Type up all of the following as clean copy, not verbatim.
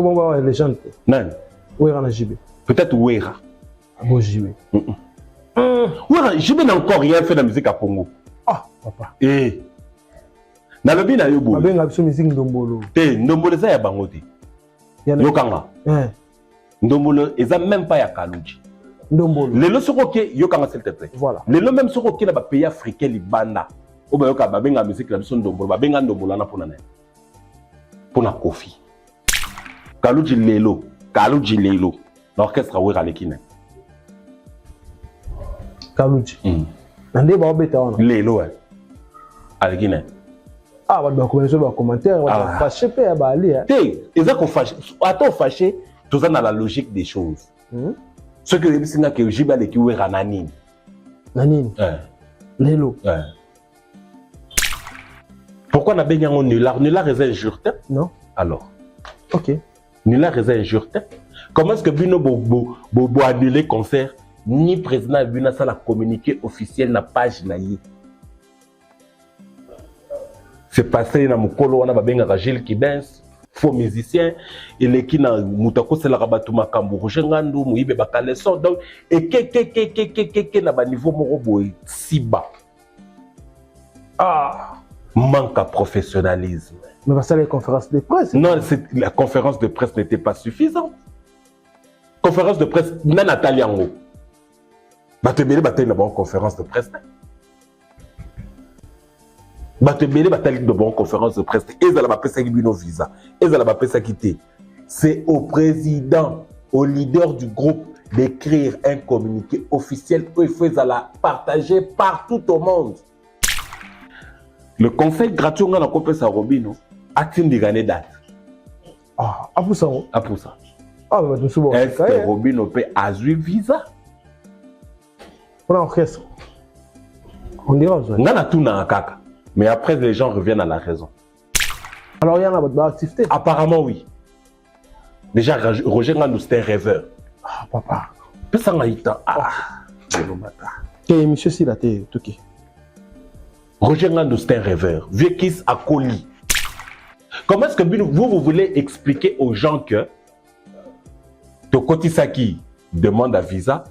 Bon, les gens. Non. Ouera na JB. Peut-être Ouera. Bon, JB. Ouera, JB n'a encore rien fait de la musique à Congo. Ah, papa. Eh. Na lobi na yobo. Abenga biso musique ndombolo. Ndombolo za ya bango te. Yokanga. Ndombolo eza même pas ya Kaluji. Ndombolo. Lelo soko ke yokanga s'il te plaît. Voilà. Lelo même soko ke na ba pays africain libanda. O ba yoka ba benga musique na biso ndombolo, ba benga ndombolo na pona na. Pona Kofi. Kaluji lelo, l'orchestre Ouera lekine. Kaluji. Nande ba obeta wana. Lelo alekine. Ah, va commencer par commentaire, va fâcher pe ba ali. Ils ont fâché. Attends fâché, tout ça dans la logique des choses. Ce que les bisina que Jiba les qui Ouera nanine. Nanine. Lelo. Pourquoi n'a bien un nulard? Nulard est injure? Non. Alors. Ok. Nulard est injure? Comment est-ce que Bino Bobo annulé concert? Ni président Bino ça la communiqué officiel na page naïe. C'est passé dans mon colo, on a babenga Gilles Kibens, faux musicien, et les qui na mutako c'est la rabatu makambu, Rogengandu, Mouibe Bakaleson, donc, et que na ba niveau morobo si bas. Ah, manque à professionnalisme. Mais parce que les conférences de presse. Non, la conférence de presse n'était pas suffisante. Conférence de presse, non Nathalie Ango. Batebele bataille na bonne conférence de presse. Batebele bataille de bonne conférence de presse. Et ça la pesa qui bino visa. Et ça la pesa quitter. C'est au président, au leader du groupe d'écrire un communiqué officiel où il faut la partager partout au monde. Le conseil gratuit on a compris ça Robino a-t-il dit gagner date. Ah, pour ça. Ah pour ça. Ah mais tout souvent. Est-ce que Robino peut avoir visa? Pour l'orchestre. On dira ça. On a tout dans kaka. Mais après les gens reviennent à la raison. Alors il y en a votre activité. Apparemment oui. Déjà Roger Ngandou c'était un rêveur. Ah papa. Peut ça ngaïta. Ah. Quel monsieur si la tête toki. Roger Ngandou c'est un rêveur. Vieux Kiss à Koli. Comment est-ce que vous voulez expliquer aux gens que Tokotisaki demande à visa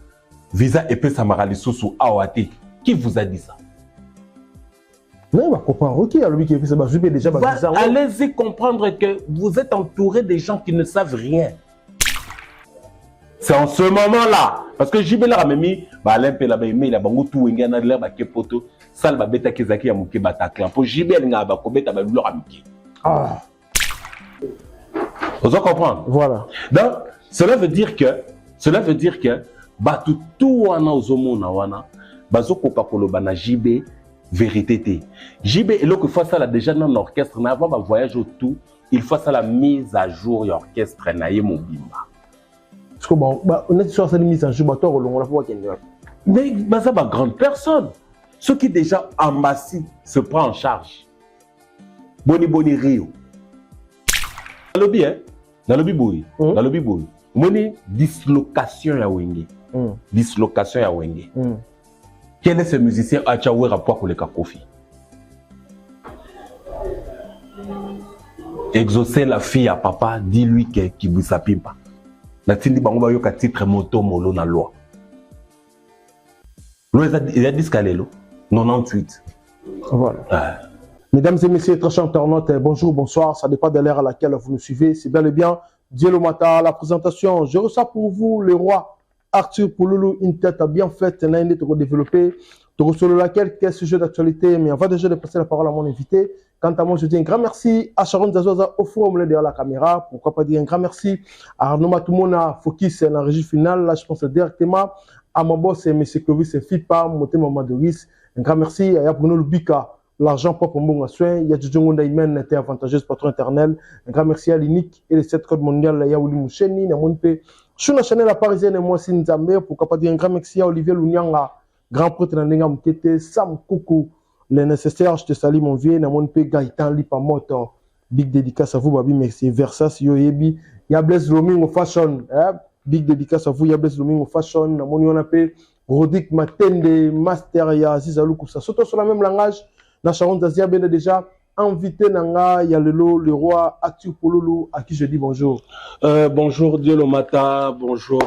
et puis Samarali Soussou Awate? Qui vous a dit ça? Non, va comprendre. Qui a lui qui fait ça? Déjà. Allez-y comprendre que vous êtes entouré des gens qui ne savent rien. C'est en ce moment-là. Parce que JB l'a mis, l'impe la mais il a bango tout wenga na l'air ba kepoto, sal ba beta kezaki ya muke bataklan. Pour JB nga ba ko beta ba lo amiki. Ah. Vous comprenez? Voilà. Donc, cela veut dire que batu tout wana ozomona wana bazoko pakolo bana JB vérité té. JB et là que fois ça là déjà dans l'orchestre na avant ba voyage autour, il faut ça la mise à jour l'orchestre na ye mobimba. Parce que bon, on est sur cette mise à jour, on l'a pas. Mais ça va grande personne. Ceux qui déjà ambassent se prend en charge. Boni Rio. Dans le bien, dans le biboui, dans le biboui. Moni dislocation ya wenge. Dislocation ya wenge. Quel est ce musicien Achaoué rapport avec le Kofi? Exaucer la fille à papa, dis-lui que qui vous sapine pas. Natindi bango yoka titre moto molo na loi. Il a dit ce qu'elle est là. 98. Voilà. Mesdames et messieurs, très chers internautes, bonjour, bonsoir. Ça dépend de l'ère à laquelle vous nous suivez. C'est bel et bien Dielo Mata, la présentation. Je reçois pour vous le roi Arthur Pouloulou, une tête bien faite, une idée développée. Sur laquelle sujet d'actualité, mais avant déjà de passer la parole à mon invité, quant à moi, je dis un grand merci à Sharon Zazoza au forum derrière la caméra. Pourquoi pas dire un grand merci à Arnaud Matoumona, Focus, la régie finale. Là, je pense directement à mon boss, M. Clovis et Fipa, Moté Maman Doris. Un grand merci à Bruno Lubika, l'argent propre en bon soin. Il y a Djongo Ndaïmen, était avantageuse patron éternel. Un grand merci à l'INIC et les 7 codes mondiales, il y a Ouli Moucheni, Namonpe. Sur la chaîne La Parisienne et moi, c'est Nzambe. Pourquoi pas dire un grand merci à Olivier Lounianga. Grand prêtre Nandenga Mkete, Sam Koukou, les nécessaires, je te salue mon vieux, Namon Pe Gaïtan Lipa Moto, big dédicace à vous, Babi, merci, Versas, Yoyebi, Yables Loming au fashion, big dédicace à vous, Yables Loming au fashion, Namon Yonape, Rodik Matende, Master, Yazizalou, ça saute sur le même langage, la Charonne d'Azia, bien déjà, invité Nanga Yalelo, le roi Arthur Pouloulou, à qui je dis bonjour. Bonjour Dieu le matin, bonjour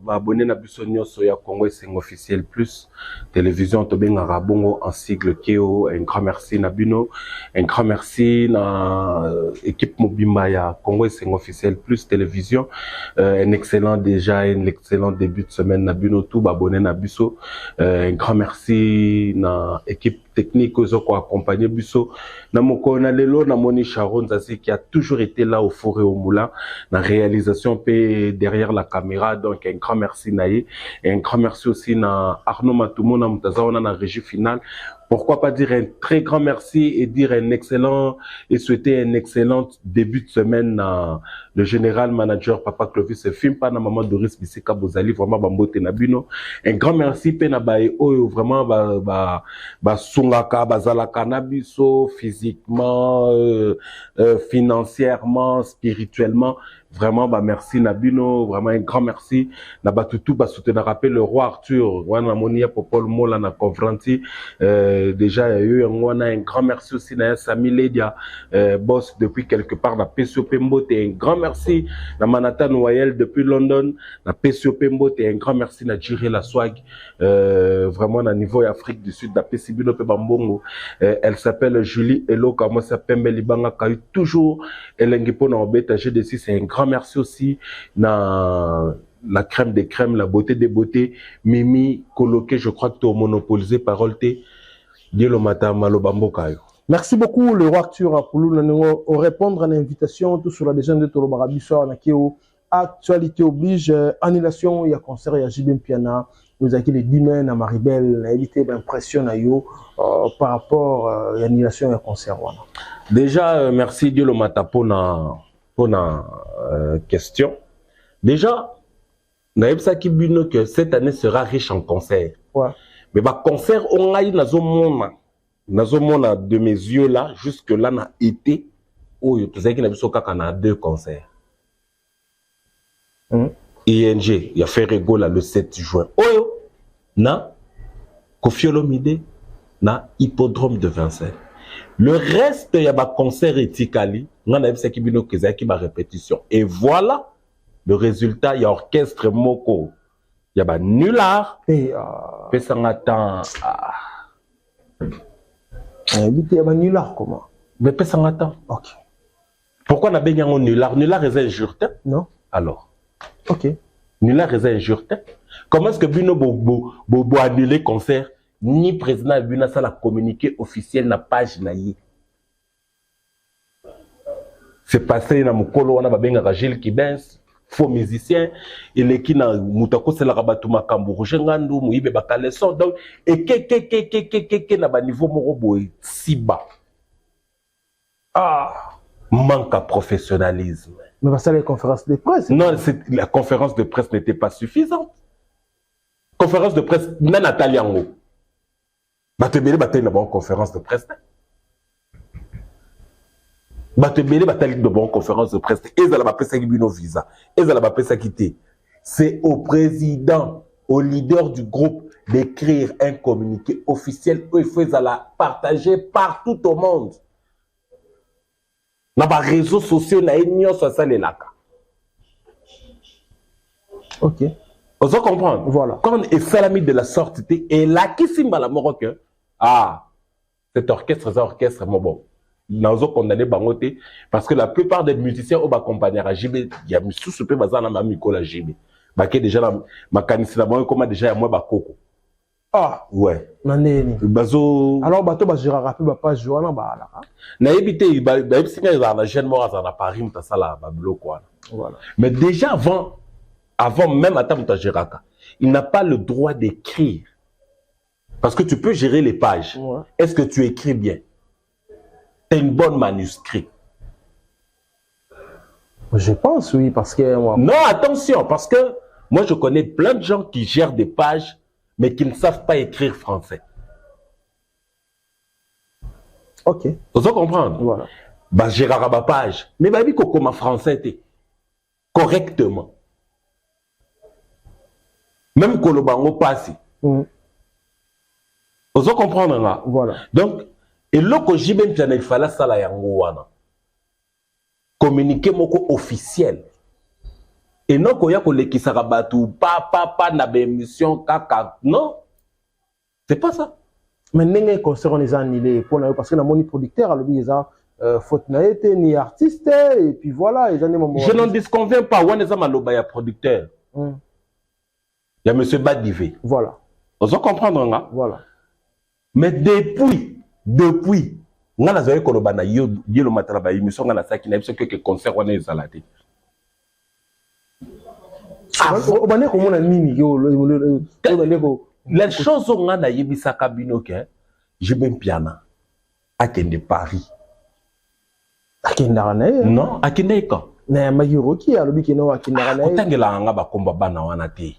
abonné na Bissonio Soya Congo et officiel plus télévision Tobenga Rabongo en sigle Keo. Un grand merci Nabino, un grand merci na équipe Mobimba ya Congo et officiel plus télévision. Un excellent début de semaine Nabino tout abonné Nabiso. Un grand merci na équipe technique aux autres accompagné Busso na mokona lelo na moni Sharon Zazi qui a toujours été là au four et au moulin la réalisation paix derrière la caméra, donc un grand merci Naïe et un grand merci aussi na Arnaud Matoumo na Mutazaona na régie finale. Pourquoi pas dire un très grand merci et dire un excellent et souhaiter un excellent début de semaine à le général manager Papa Clovis film pas na maman Doris Bisika Bozali vraiment bambote na bino. Un grand merci pe na bae oyo vraiment ba sungaka bazalaka na biso physiquement financièrement spirituellement. Vraiment, merci Nabino, vraiment un grand merci. Nabatutu, soutenir rappel le roi Arthur, wana monia popol mola na confronti. Déjà, il y a eu un grand merci aussi na Sami Ledia, boss depuis quelque part na PCOP Mbote. Un grand merci na Manhattan Noyel depuis London, na PCOP Mbote. Un grand merci na Jiré la Swag, vraiment na niveau Afrique du Sud, na PCBino pe Bambongo. Elle s'appelle Julie Elo, comment s'appelle Melibanga Kayu toujours. Elle est na obeta G6, c'est un grand merci aussi na la crème des crèmes, la beauté des beautés, Mimi Coloqué, je crois que tu as monopolisé parole T. Dieu le matin, Malobambo Kayo. Merci beaucoup, le roi Arthur Pouloulou, au répondre à l'invitation, tout sur la légende de Tolobarabiso, Nakeo, actualité oblige, annulation, il y a concert, il y a Jibim Piana, nous avons les 10 mains à Maribel, évité d'impression par rapport à l'annulation et au concert. Déjà, merci Dieu le matin pour la question. Déjà, que cette année sera riche en concerts. Ouais. Mais bah concert on a eu de mes yeux là jusque là n'a été où tu sais qu'il y a 2 concerts. ING il y a fait rigolo le 7 juin. Oyo na Koffi Olomide na hippodrome de Vincennes. Le reste il y a ba concert etikali on a vu ça qui bino qui ba répétition et voilà le résultat il y a orchestre moko. Il y a ba nulard et ça attend il y a ba nulard comment mais ça attend. OK. Pourquoi na benga nulard est injurté? Non. Alors. OK. Nulard est injurté. Comment est-ce que bino bo annuler concert ni président bino ça la communiqué officiel na page na yi. C'est passé na mukolo wana ba benga Gilles Kibens. Faux musicien il est qui na mutako c'est la rabatu makambo rojengandu muibe bakale son donc et que na ba niveau moko boy si bas manque à professionnalisme mais ça les conférences de presse non la conférence de presse n'était pas suffisante conférence de presse na Nataliango batebele bateli na bonne conférence de presse de bonne conférence de presse et ça la presse qui bino visa et ça la presse qui c'est au président au leader du groupe d'écrire un communiqué officiel où il faut la partager partout au monde dans les réseaux sociaux na union sociale là. OK vous comprendre voilà quand est salami de la sortie et là qui simba la mort que cet orchestre mon bon nous condamné bangoté parce que la plupart des musiciens au accompagner à JB il y a sous ce peu bazana ma mikola JB baké déjà la makanisi la bon comment déjà moi bakoko ouais naneni bazo alors bato bazira rapide ba pas joana ba ala na éviter ba singa na jeune mort à Paris mutasala ba bloco voilà mais déjà avant même à Mutajiraka il n'a pas le droit d'écrire parce que tu peux gérer les pages est-ce que tu écris bien? C'est une bonne manuscrit. Je pense oui, parce que... Non, attention, parce que moi je connais plein de gens qui gèrent des pages, mais qui ne savent pas écrire français. OK. Vous comprenez? Voilà. Bah, Gérard ma page. Mais bah, comment français t'es correctement. Même Kolobango passe. Vous comprenez là? Voilà. Donc, Et loko jibe mpiana il fallait ça la yango wana. Communiquer moko officiel. Et non qu'on y a kolekisa rabatu pa na émission kaka non. C'est pas ça. Mais n'engé concert on est annulé pour parce que la moni producteur a le bizarre. Faute n'a été ni artiste et puis voilà ils ont je n'en disconviens pas on est maloba ya producteur il y a monsieur Badivé voilà on doit comprendre nga voilà mais depuis nga na zaye koloba na yo yelo matala ba émission nga na saki na biso que concert on est zalate obane ko mona nini yo les choses on nga na yebisa kabino ke je ben piana akende Paris akendaka na ye non akende ka na ya magiroki alobi kino akendaka na ye kotangela nga bakomba bana wana te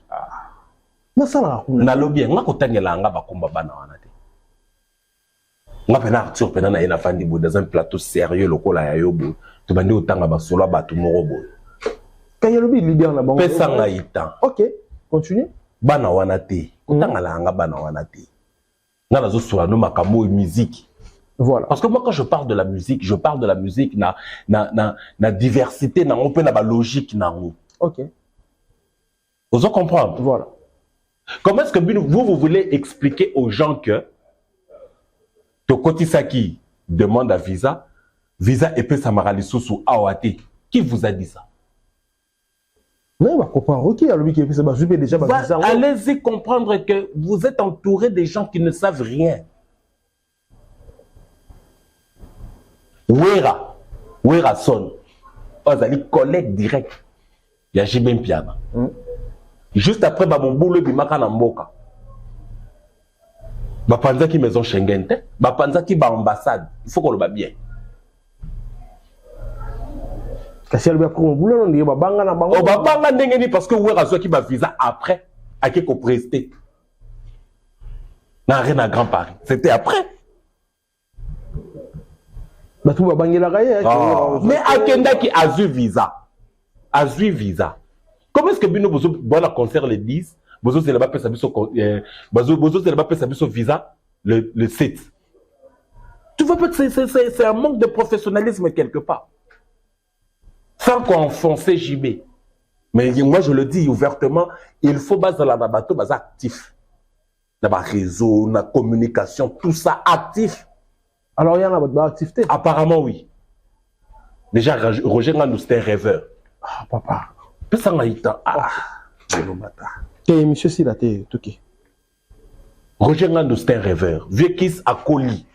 nasala kuna nalobi nga kotangela nga bakomba bana wana te nga pena Arthur pena na ye na fandi bo dans un plateau sérieux lokola ya yobo to bandi otanga basolo bato moko bo quand yalobi leader na bango pesa nga ita OK continue bana wana te kotangela nga bana wana te nga nazo sola no makambo musique. Voilà. Parce que moi, quand je parle de la musique, je parle de la musique na diversité, na on peut na logique na nous. OK. Vous en comprendre? Voilà. Comment est-ce que vous voulez expliquer aux gens que Tokotisaki demande à visa et puis Samarali Sousou Awate? Qui vous a dit ça? Mais on va comprendre. OK, alors lui qui fait ça, je vais déjà visa. Allez-y comprendre que vous êtes entouré des gens qui ne savent rien. Wera son. Vous allez collègue direct. Il y a Jibem Piana. Juste après, mon boulot, il m'a dit Mboka. Bapanza qui maison Schengen, Bapanza qui ambassade. Il faut qu'on le bat bien. Kasi elle va prendre mon boulot, on dit Babanga na bango. Oh, Babanga n'engeni parce que Wera soit qui va visa après, à qui qu'on presté. N'a rien à Grand Paris. C'était après. Mais Akenda qui a eu visa. Comment est-ce que Bino Bozo bon concert le 10, Bozo c'est là-bas peut s'abuser visa le 7. Tu vois pas que c'est un manque de professionnalisme quelque part. Sans qu'enfoncer JB. Mais moi je le dis ouvertement, il faut baser la bateau bas actif. Dans le réseau, dans la communication, tout ça actif. Alors, il y en a votre activité? Apparemment, oui. Déjà, Roger Ngandou, c'était un rêveur. Ah, papa. Pesa ngaïta. Ah, monsieur Silate, ok. Roger Ngandou, c'était un rêveur. Vieux Kiss a Koli.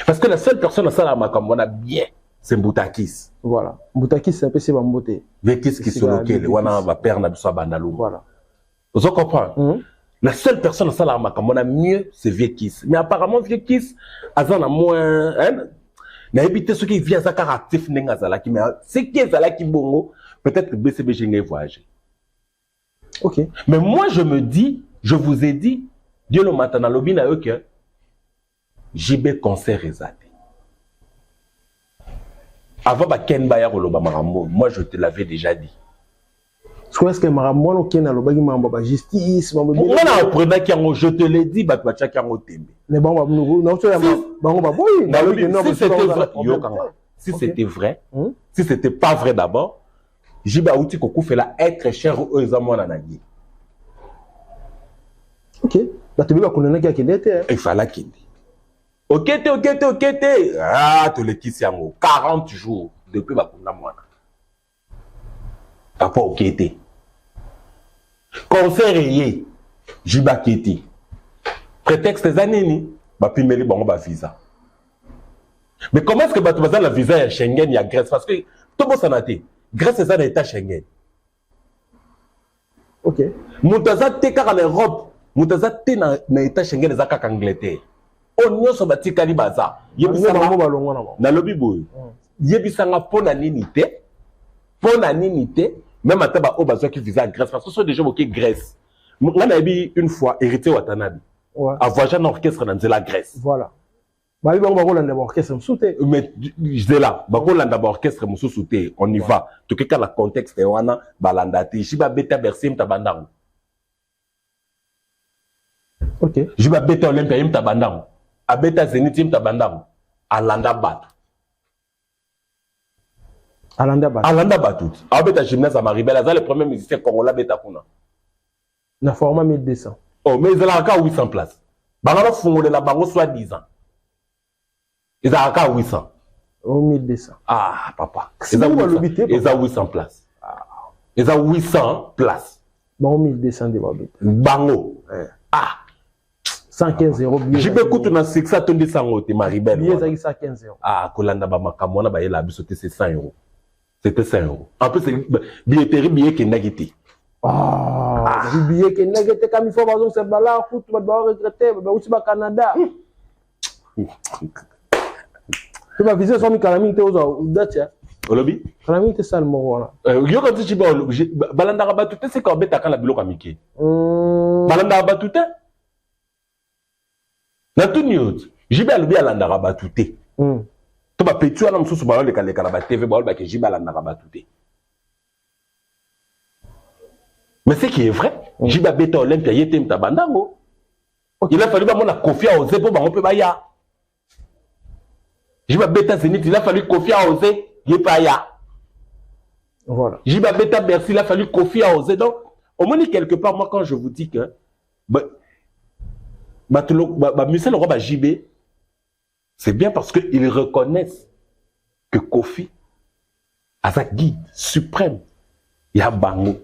Parce que la seule personne à Salama, comme on a bien, c'est Mboutakis. Voilà. Mboutakis, c'est un peu c'est Bamboté. Vieux Kiss qui se loquait, on va perdre Nabiswa Bandalou. Voilà. Vous comprenez? La seule personne à Salama, comme on a mieux, c'est Vieux Kiss. Mais apparemment, Vieux Kiss, Azan a moins. N'a évité ce qui vient à Zakar actif, Nengazalaki. Mais ce qui est Zalaki Bongo, peut-être que BCB j'ai voyagé. Ok. Mais moi, je me dis, je vous ai dit, Dieu le matin dans l'obin à eux que JB concert résalté. Avant, Ken Bayar ou Marambo, moi, je te l'avais déjà dit. Est-ce que Marambo ou Ken Alobagi Mamba justice? Moi, je te l'ai dit, Batwacha Kango Tembe. Mais bon, si c'était vrai, si c'était pas vrai d'abord, JB Aouti Kokou fait la être cher aux amours nanagi. Ok. Il fallait qu'il dise. Ok. Ah, tu le kisses 40 jours depuis Bakunda Mwana. Papa, ok. Concert yé, Jiba Keti. Prétexte des années, Bapimeli Bango ba visa. Mais comment est-ce que Batoubaza la visa à Schengen, il y a Grèce? Parce que tout le monde s'en a été. Grèce, c'est ça l'état Schengen. Ok. Moutaza Teka en Europe, Moutaza Té dans l'état Schengen, les Akak Angleterre. On y a sur Bati Kalibaza. Na lobby boy. Yebisanga pona ninité. Même à Taba Obazo qui visa Grèce. Parce que ce sont des gens qui Grèce. On a eu une fois hérité Watanabe. À voyager en orchestre dans la Grèce. Voilà. Mais je là, orchestre on y va. Tout cas le contexte est wana balandati. Jiba beta bersim tabandang. Ok. Jiba beta olympia im tabandang. abeta Zénith Team Tabandango. Alanda Bat. Alanda Bat. Alanda Batout. Abeta Gymnase à Maribel. C'est le premier musicien congolais beta kuna. Na format 1200. Oh, mais ils ont encore 800 places. Bangala fongole la bango soit 10 ans. Ils ont encore 800. Oh, 1200. Ah, papa. Ils ont 800 places. Ils ont 800 places. Bon, 1200 de Babet. Bango. Ah. 115 euros. J'ai beaucoup de succès à ton descendre, Maribel. Billet, 115 euros. Ah, Kolanda Bamakamona, la bisoté, c'est 100 euros. C'était 100 euros. En plus, c'est billetterie, billet qui n'a quitté. Ah, billet qui n'a quitté, comme il faut, par exemple, c'est là, tu vas regretter, mais aussi au Canada. Tu vas viser son calamine, tu aux dates. Olobi? Calamine, c'est ça le mot. Yo, quand tu dis, Balanda Rabatouté, c'est quand bête à la bilo Kamike. Balanda Rabatouté? Dans tout news, j'ai bien le Balanda Rabatouté. Tu vas pétuer à l'homme sous le Kalaba TV, que j'ai Balanda Rabatouté. Mais ce qui est vrai, j'ai bien bête à Olympia, il était Tabandango. Il a fallu que confier aux épaules, on peut pas y aller. J'ai bien bête à Zénith, il a fallu confier aux épaules, il n'y a pas y aller. Voilà. J'ai bien bête à Bercy, il a fallu confier aux épaules. Donc, au moins, quelque part, moi, quand je vous dis que. Michel Roba JB, c'est bien parce qu'ils reconnaissent que Kofi a sa guide suprême. Il y a Bango.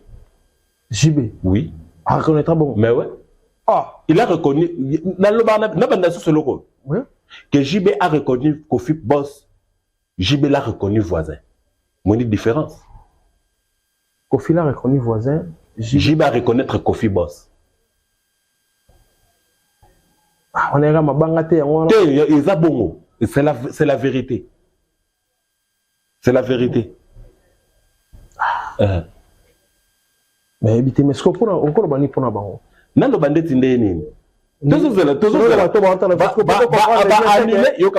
JB? Oui. Ah, reconnaîtra bon. Mais ouais. Ah. Il a reconnu. Oui. Que JB a reconnu Kofi boss. JB l'a reconnu voisin. Mon différence. Kofi l'a reconnu voisin. JB a reconnaître Kofi boss. On est là, ma bangate. Ils ont bon. C'est la vérité. C'est la vérité. Mais évitez, mais ce qu'on peut encore bannir pour la banque. Non, le bandit est né.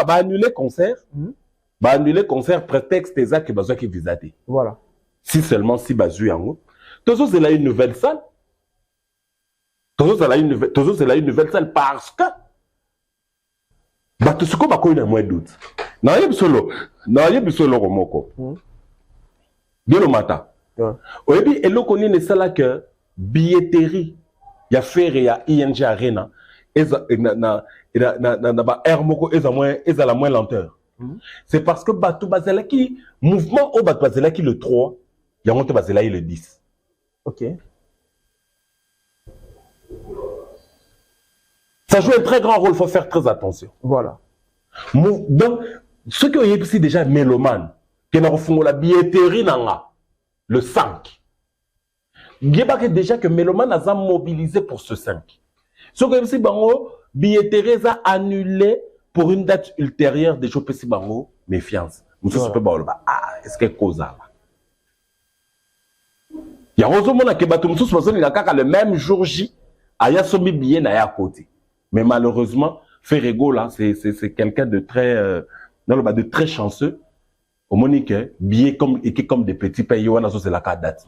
Annuler concert. Annuler concert prétexte des actes qui visent. Voilà. Si seulement si basu yango. Toujours c'est là une nouvelle salle. Toujours c'est là une nouvelle salle parce que tout ce qu'on va connaître moins doute. Non, il y a solo romoko. Bien le matin. Et puis elle connaît les salles que billetterie, il y a Fer et il y a ING Arena. Et na Hermoko est à la moins lenteur. C'est parce que Batou Bazelaki mouvement au Batou Bazelaki le 3, il y a monté Bazelaki le 10. OK. Ça joue un très grand rôle, il faut faire très attention. Voilà. Donc, ceux qui ont ici déjà mélomane, qui ont fait la billetterie le 5. Il y a déjà que mélomane a mobilisé pour ce 5. Ceux qui ont ici billetterie a annulé pour une date ultérieure des jours pessi bango méfiance. Est-ce que cause là? Il y a heureusement que Batou Moussous le même jour J, aya somi billet na ya côté. Mais malheureusement, Ferrego là, c'est quelqu'un de très de très chanceux. Au Monique, billet comme des petits pays, on a c'est la carte date.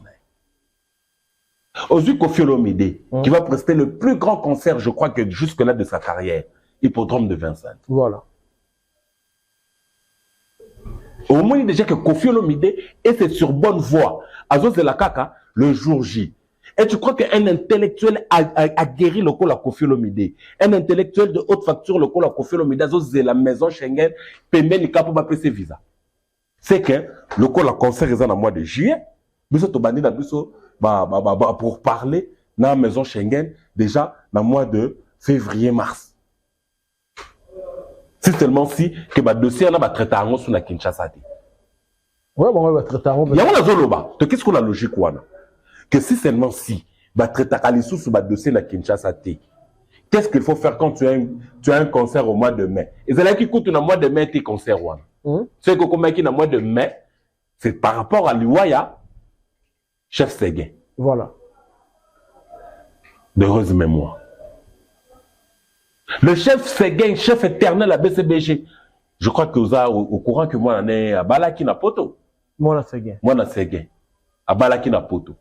Aujourd'hui, Kofi Olomide, qui va prester le plus grand concert, je crois que jusque-là de sa carrière, Hippodrome de Vincennes. Voilà. Au moins, déjà que Kofi Olomide est sur bonne voie. Azos de la Kaka, le jour J. Et tu crois qu'un intellectuel a guéri le col à Kofi Olomide? Un intellectuel de haute facture, le col à Kofi Olomide, Azos de la maison Schengen, paiement ni capo ba ses visa. C'est que le col à concert est en mois de juillet. Biso to bandi na biso pour parler dans la maison Schengen déjà dans le mois de février-mars. C'est seulement si que le dossier va traiter en sur la Kinshasa. Ouais, bon, on va traiter en il y a un zoloba. Qu'est-ce qu'on a logique quoi? Que si seulement si va traiter à l'issue sur le dossier de la Kinshasa. Qu'est-ce qu'il faut faire quand tu as un concert au mois de mai? Et c'est là qui coûte un mois de mai tes concerts. C'est que comme qui dans mois de mai, c'est par rapport à l'Iwaya, chef Séguin. Voilà. D'heureuse mémoire. Le chef Séguin, chef éternel à BCBG. Je crois que vous êtes au courant que moi, on est à Balaki Napoto. Moi, Séguin. Moi, Séguin. À Balaki Napoto.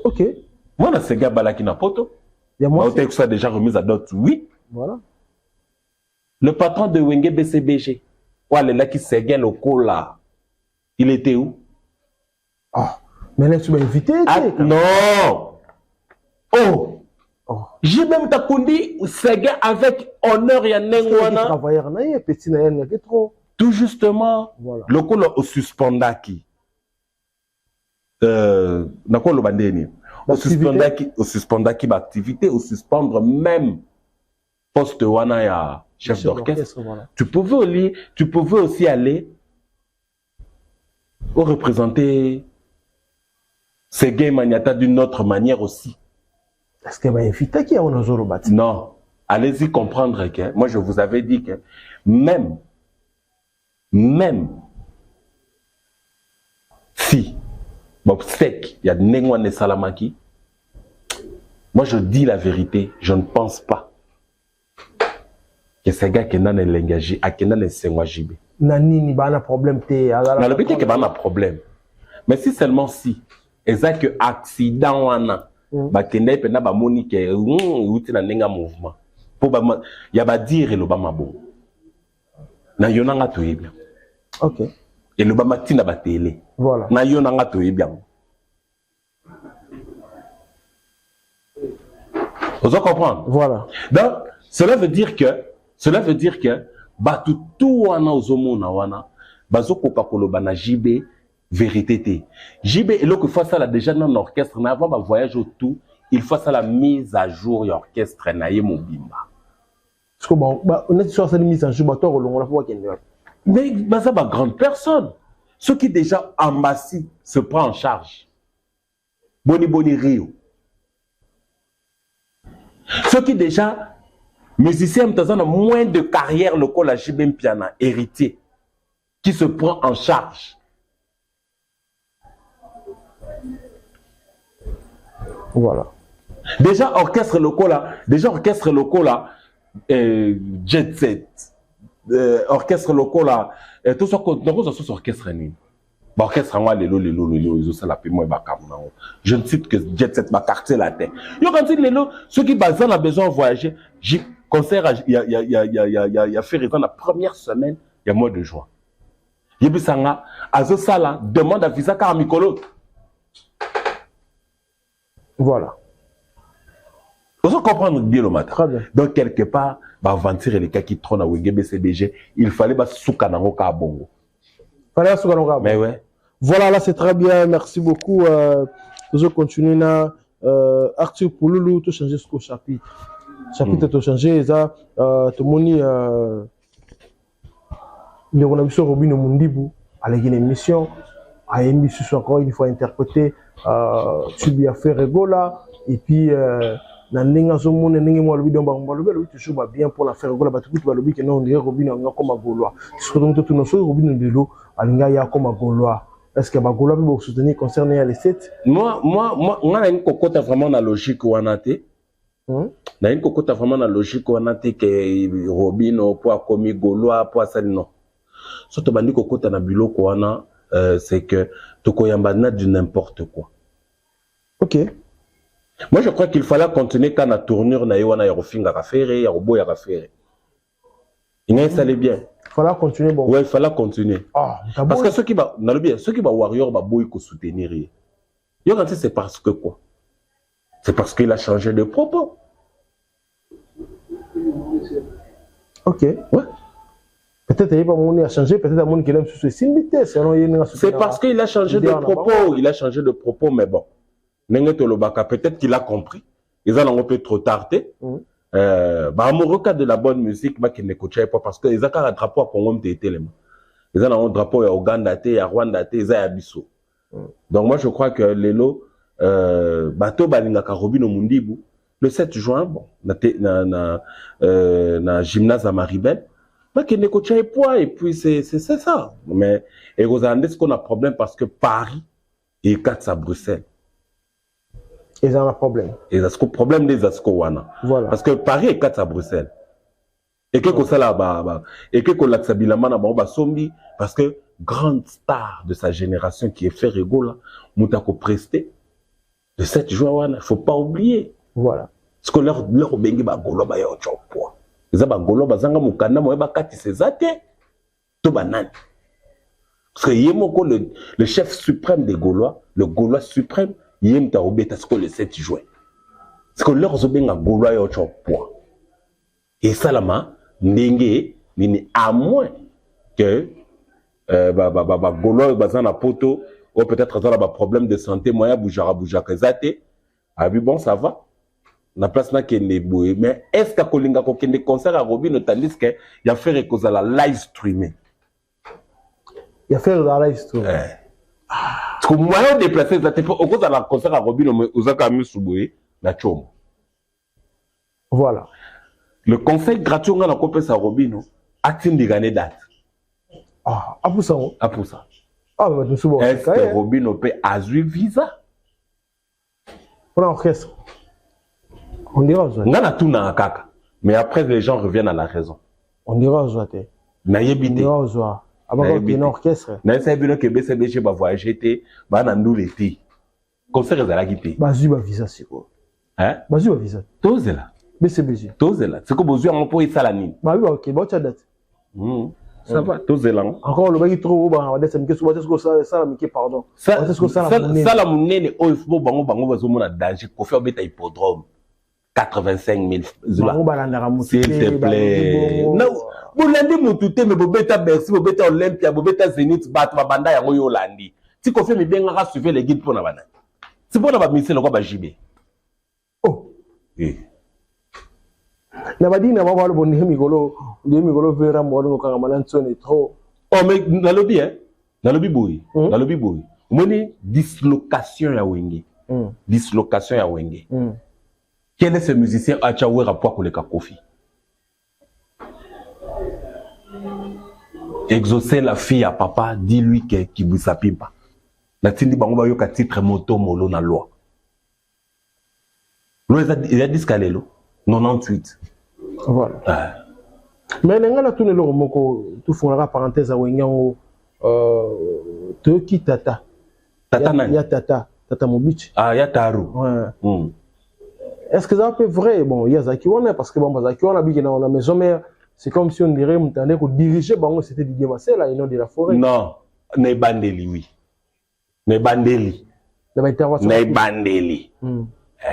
OK. Moi, Séguin à Balaki Napoto. Il y a moi. Ça déjà remise à d'autres, oui. Voilà. Le patron de Wenge BCBG. Ouais, là qui s'est le cola. Il était où? Ah, mais là, tu m'as invité. Ah, non! Oh! Oh. J'ai même takundi Séguin avec honneur ya Nengwana. Travailleur na petit na yé trop. Tout justement, voilà. Le cola au suspendaki. Nako lo bandeni. Au suspendaki l'activité, au suspendre même poste wana ya chef d'orchestre. Voilà. Tu pouvais aussi aller au représenter Séguin Maniata d'une autre manière aussi. Est-ce que invité qui a un Zorobati? Non. Allez-y comprendre que moi je vous avais dit que même si Bob Sek, il y a Nengwane Salamaki, moi je dis la vérité, je ne pense pas que ces gars qui n'ont pas l'engagé, à qui n'ont pas l'engagé. Nani ni ba na problème te. Na le petit que ba na problème. Mais si seulement si, exact que accident wana, ba kende pe na ba moni ke outi na nenga mouvement. Pour ba ya ba dire le ba mabo. Na yona nga to bien. OK. Et le ba matina ba télé. Voilà. Na yona nga to bien. Vous comprenez? Voilà. Donc cela veut dire que tout wana ozomona wana bazokoka koloba na JB vérité te. JB et là que faut ça là déjà dans l'orchestre mais avant ba voyage autour, il faut ça la mise à jour l'orchestre na ye mobimba. Parce que bon on est sur cette mise à jour bato on la voit kende. Mais ça ba grande personne. Ceux qui déjà ambassy se prend en charge. Boni Rio. Ceux qui déjà musicien ont moins de carrière le col à JB Piana, héritier, qui se prend en charge. Voilà. Déjà orchestre local là, jet set, orchestre local là, tout ça qu'on orchestre ni. Orchestre moi les ils ont ça la paix moi je ne cite que jet set ma quartier la terre. Yo quand dit les ceux qui basent a besoin de voyager, concert il y a fait raison la première semaine il y a mois de juin. Yebisanga azo sala demande à visa car mikolo. Voilà. Vous comprenez bien le matin. Très bien. Donc quelque part ba aventure les cas qui trône à Wenge BCBG, il fallait ba souka nango ka bongo. Fallait souka nango ka bongo. Mais ouais. Voilà, là c'est très bien, merci beaucoup. Nous continuons là. Arthur Pouloulou, tu changer ce chapitre. Chapitre tu changer, ça, tu moni. Nous avons vu Robin Mundibu avec une émission. À émission encore une fois interprété. Tu lui as fait Regola et puis. Nandenga somo nandenga mo lobi domba mo lobi lobi toujours bien pour la faire Regola ba tout ba lobi que non on Robin nga comme Gaulois. Ce que tout nous so Robin Ndelo alinga ya comme Gaulois. Est-ce que Bagula peut soutenir concerné les 7? Moi, on a une cocotte vraiment la logique ou anate. Na une cocotte vraiment la logique ou anate que Robin pour commis Gaulois pour ça non. Surtout bandi cocotte na biloko wana c'est que to koyamba du n'importe quoi. OK. Moi je crois qu'il fallait continuer quand la tournure na wana ya rofinga ka faire ya robo ya ka faire. Il ça allait bien. Il fallait continuer bon. Ouais, il fallait continuer. Ah, parce que ceux qui va warrior ba boy ko soutenir. Yo quand c'est parce que quoi? C'est parce qu'il a changé de propos. OK. Ouais. Peut-être qu'il a changé, peut-être qu'il a qui aime sous c'est parce qu'il a changé de propos, mais bon. Peut-être qu'il a compris. Ils ont un peu trop tardé. Amoureux cas de la bonne musique, qui n'écoutait pas parce que ils ont un drapeau à Congo tellement. Ils ont un drapeau à Ouganda, à Rwanda, ils ont un Bissau. Donc moi je crois que Lelo, bateau balingaka Robino Mundibu, le 7 juin, bon, na gymnase à Maribel, qui n'écoutait pas et puis c'est ça. Mais et vous avez ce qu'on a problème parce que Paris est 4 à Bruxelles. Ils ont un problème. Et le problème des Ascowana. Voilà. Parce que Paris est 4 à Bruxelles. Et que ça là-bas, et que l'Aksabilamana sombi, parce que grande star de sa génération qui est fait Regola, Moutako Presté, le 7 juin, il ne faut pas oublier. Voilà. Parce que leur bengi ba golo ba yo chopo. eza bagolo bazanga mukanda moye bakatisa eza te to banani. Parce que yemoko le chef suprême des Gaulois, le Gaulois suprême, yem ta obeta c'est le 7 juin. C'est que leur zobenga Gaulois yo cho poids. Et salama ndenge nini à moins que Gaulois bazana poto ou peut-être ça a problème de santé moya boujaka zate. Ah oui bon ça va. La place na kende boye mais est-ce que kolinga ko kende concert à Robino tandis que y a faire cause la live streaming. Il y a fait la live stream. Parce que moyen déplacé ça te fait au cause de la concert à Robino mais aux akamu suboye na chom. Voilà. Le conseil gratuit on a la compé à Robino a-t-il des gagner date. Ah, à pour ça. À pour ça. Ah mais tout souvent. Est-ce que Robino peut azui visa? Pour l'orchestre. On dira aux autres. Ngana tout na kaka. Mais après les gens reviennent à la raison. On dira aux autres. Na yebité. On dira aux autres. Avant qu'on ait un orchestre. Na esa bino ke BCBG ba voyager té, ba na ndule té. Concert ezala kité. Bazu ba visa siko. Hein? Bazu ba visa. Tozela. BCBG. Tozela. C'est que besoin mon po isala nini. Ba oui OK, ba cha date. Ça va, tozela. Encore le bail trop ba on date mike so ça la mike pardon. Ça la munene o ifo bango bazo mona danger ko faire beta hippodrome. 85 000 s'il te plaît. Non, vous l'avez moutouté, mais vous bêta Bercy, vous bêta Olympia, vous bêta Zénith, Bat, Mabanda, Yango Yolandi. Si vous faites bien, on suivre les guides pour la banane. C'est pour la mission, le quoi, Jibé. Oh. Nabadi, n'a pas le bon Migolo, Vera, Mono, Kamalan, son est trop. Oh, mais dans le bien, dans le biboui, dans le biboui. Vous avez dislocation à Wenge. Dislocation à Wenge. Quel est ce musicien à Tchaoué rapport avec le Kofi? Exaucer la fille à papa, dis-lui qu'il ne s'appuie pas. La tindi bango yoka titre moto molo na loi. Il a dit ce qu'elle est là. 98. Voilà. Mais n'enga na tourner le moko tout fondera parenthèse à Wenyango te qui tata. Tata nani? Ya tata Mobichi. Ah ya Taru. Ouais. Est-ce que ça peut être vrai? Bon, il y a Zaki Wana, parce que bon, Zaki Wana, dans la maison mère, c'est comme si on dirait que diriger, bon, c'était Didier Massé, là, et non de la forêt. Non, Nebandeli, oui. Nebandeli. Nebandeli.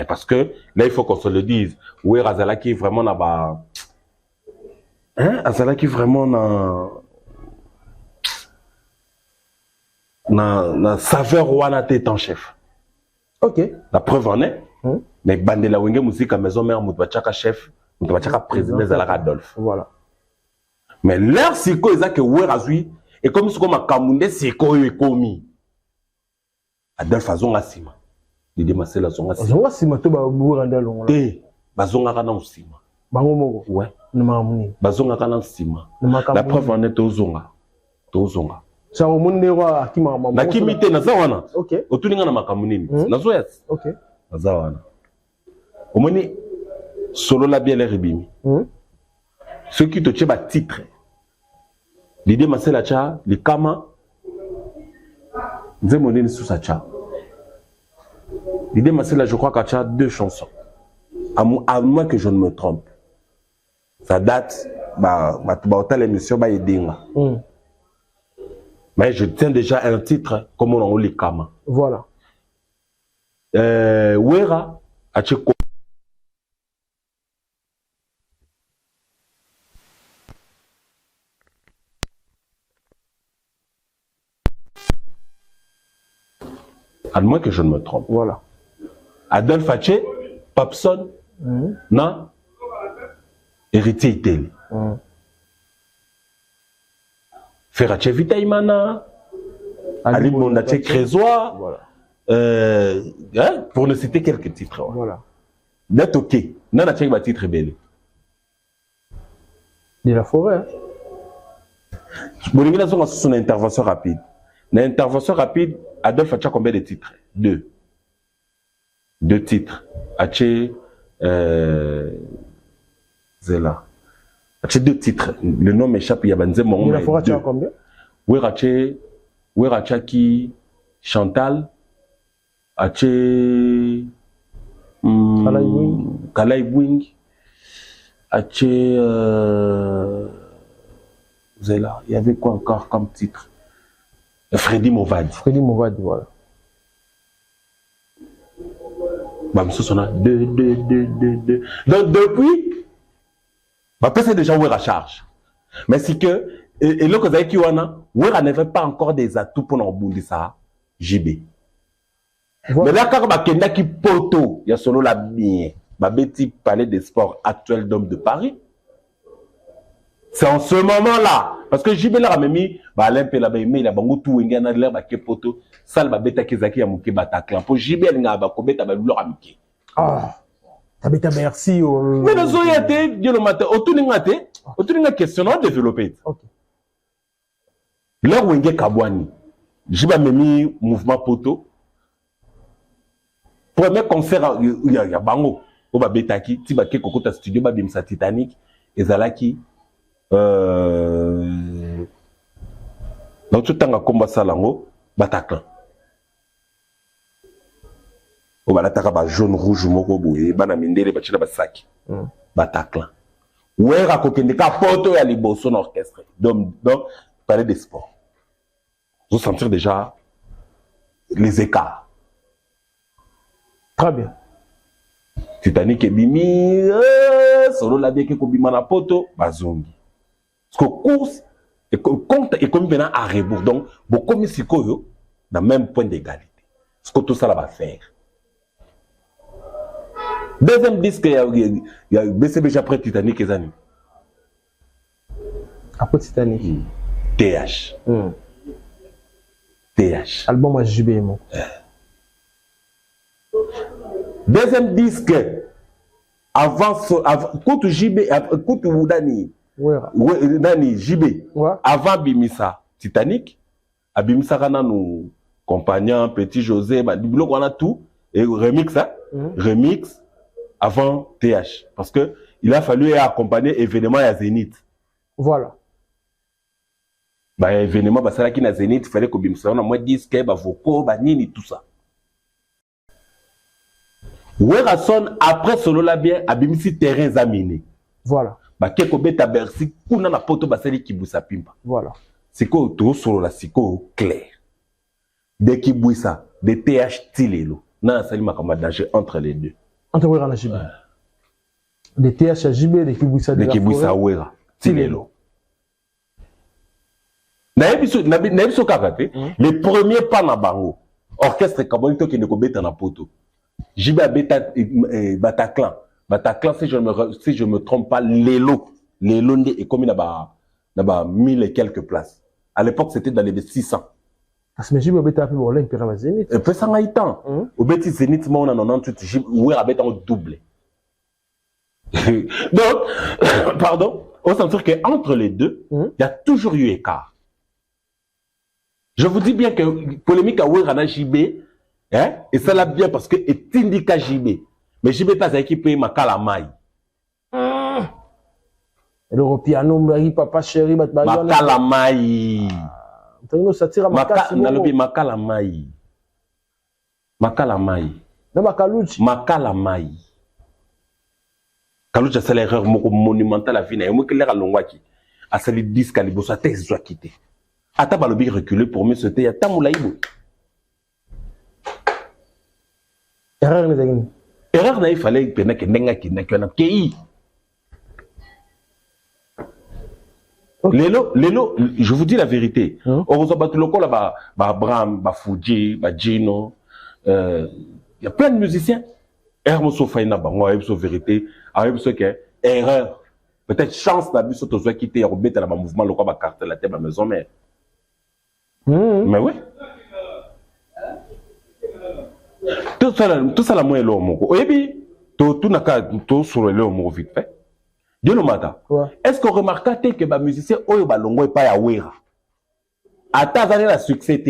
Parce que là, il faut qu'on se le dise. Oui, Razalaki vraiment là-bas. Hein? Razalaki vraiment na saveur Wana t'es en chef. Ok. La preuve en est. Mais Bandela Wenge musique à maison mère Moutbachaka chef, Moutbachaka président Zalaka Adolphe. Voilà. Mais leur siko est que Ouerazui et comme ce qu'on a Kamunde siko est commis. Adolphe a zonga sima. Didi Masela zonga sima. Zonga sima to ba bouranda longa. Eh, bazonga kana sima. Bango moko. Ouais. Namamuni. Bazonga kana sima. La preuve en est tozonga. Tozonga. Ça au monde roi akima mama. Na kimite na zawana. OK. Otuninga na makamunini. Na zoyas. OK. Zawana. Omoni solo la bien les ribimi. Ceux qui te tient bas titre. L'idée ma c'est la cha, les kama. Nous avons sous sa cha. L'idée ma c'est là, je crois qu'à cha 2 chansons. À moins que je ne me trompe. Ça date, bah l'émission bah yedinga. Mais je tiens déjà un titre comme on a les kama. Voilà. Wera a cheko. À moins que je ne me trompe. Voilà. Adolphe Haché, Papson, non, héritier Itel. Ferrache Vitaïmana, Ali Mondache Crésois, pour ne citer quelques titres. Voilà. D'être ok. Non, n'a pas titre belé. De la forêt. Bon, il y a son intervention rapide. L'intervention rapide, Adolphe a combien de titres? 2. 2 titres. Haché, Zela. Haché 2 titres. Le nom m'échappe, il y a Banzé Mon. Il a forêt a combien? Haché qui Chantal. Haché. Kalai Wing. Aché, vous êtes là. Il y avait quoi encore comme titre? Freddy Movadi. Freddy Movadi, voilà. Bah, monsieur Sona, deux. Donc, depuis, bah, c'est déjà où à charge. Mais c'est que, et là, que vous avez qui n'avait pas encore des atouts pour nous ça, JB. Voilà. Mais là, quand il y a qui poto, il y a solo la bien. Ma Betty parlait des sports actuels d'hommes de Paris. C'est en ce moment-là. Parce que JB là, même mis, bah, l'impe là, mais il a bon tout, il y a l'air, bah, qui poto. Ça, bah, bêta qui zaki a mouké Bataclan. Pour JB, il y a bah, kobeta, bah, l'or amiki. Ah, t'as bêta merci. Mais dans ce yate, Dieu le matin, autour d'une question, on a développé. Ok. Là où il y a Kabouani, JB a mis mouvement poto. Premier concert, il y a Bango. Au Babetaki, Tibake Kokota Studio, Babimsa Titanic, et Zalaki. Dans tout temps, combat Salango, Bataclan. Au Balataka, jaune, rouge, moko, et Banaminde, Bachila Basaki. Bataclan. Ouais, Rakokendeka, Porto et Alibo, son orchestre. Donc, parler des sports. Vous sentir déjà les écarts. Très bien. Titanic et Bimi, solo la bien que Kobima na poto, bazongi. Parce que course est comme maintenant à rebours. Donc, beaucoup de psycho dans le même point d'égalité. Ce que tout ça va faire. Deuxième disque, il y a BCBG après Titanic et Zani. Après Titanic. TH. TH. Album à JB, moi. Deuxième disque, avant Koutou JB, Koutou Dani, Dani JB, avant Bimisa, Titanic, à Bimisa, on a nos compagnons, Petit José, on a tout, et remix, remix avant TH. Parce que il a fallu accompagner événement à Zénith. Voilà. Bah, événement, bah, ça là qui n'a Zénith, il fallait que Bimisa, on a moins disque, bah, vocaux, bah, nini, tout ça. Werason après solo la bien abimisi terrain examiné. Voilà. Ba keko beta bersi kuna na poto basali kibusa pimpa. Voilà. C'est quoi to solo la siko clair. De kibusa de TH tilelo. Na sali makama danger entre les deux. Entre Wera na JB. De TH à JB de kibusa de kibusa Wera tilelo. Na ebiso kakate le premier pas na bango. Orchestre kabonito qui ne ko beta na poto. JB Bataclan. Bataclan, si je ne me trompe pas, Lélo est comme là-bas 1000 et quelques places. À l'époque, c'était dans les 600. Parce que JB Beta fait bon, l'Impérial Zénith. Et puis ça en a eu temps. Au Béti Zénith, moi, on a 98, JB en doublé. Donc, pardon, on s'en sort qu'entre les deux, il y a toujours eu écart. Je vous dis bien que polémique à Ouerana JB, hein? Et ça l'a bien parce que est indiqué JB. Mais JB pas équipé ma calamai. Le piano, papa chéri, ma calamai. Ça tire à ma calamai. Ma calamai. Ma calamai. Ma calouchi. Ma calamai. Calouchi, c'est l'erreur monumentale à venir. Et moi, qui l'ai à l'ongwaki. À ce disque à l'ibos, à texte, doit quitter. À ta balobi reculer pour mieux sauter. À ta moulaïbo. Erreur, il fallait que Lélo, je vous dis la vérité. Là-bas, Bram, Fuji, Gino, il y a plein de musiciens. Erreur, vérité, erreur. Peut-être chance d'abus sur toi qui t'es rebête dans le mouvement, le roi carte la tête à la maison mère. Mais oui. Tout ça la moelle au et puis tout n'a qu'à tout sur le mot vite fait. Dieu le matin. Est-ce qu'on remarque que les musiciens oyo balongo pas ya wera ata zali la succès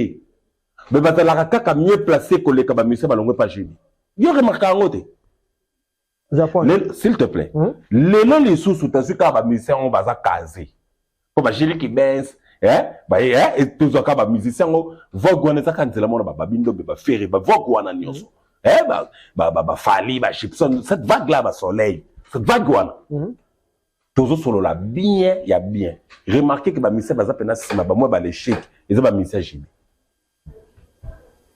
mais bazala kaka mieux placé que les musiciens balongo pas génie. Dieu remarque en côté. S'il te plaît. Les noms les sous t'as su que les musiciens ont baza casé. Comme Génie qui baisse. Et tous les musiciens voguent on est à quand la mona babindo ba ferry ba voguent on a nyonso ba fali ba chipson cette vague là ba soleil cette vague on Tozo solo la bien, il y a bien. Remarquez que ba ministère baza pena sima ba moi ba l'échec, ils ont ba ministère JB.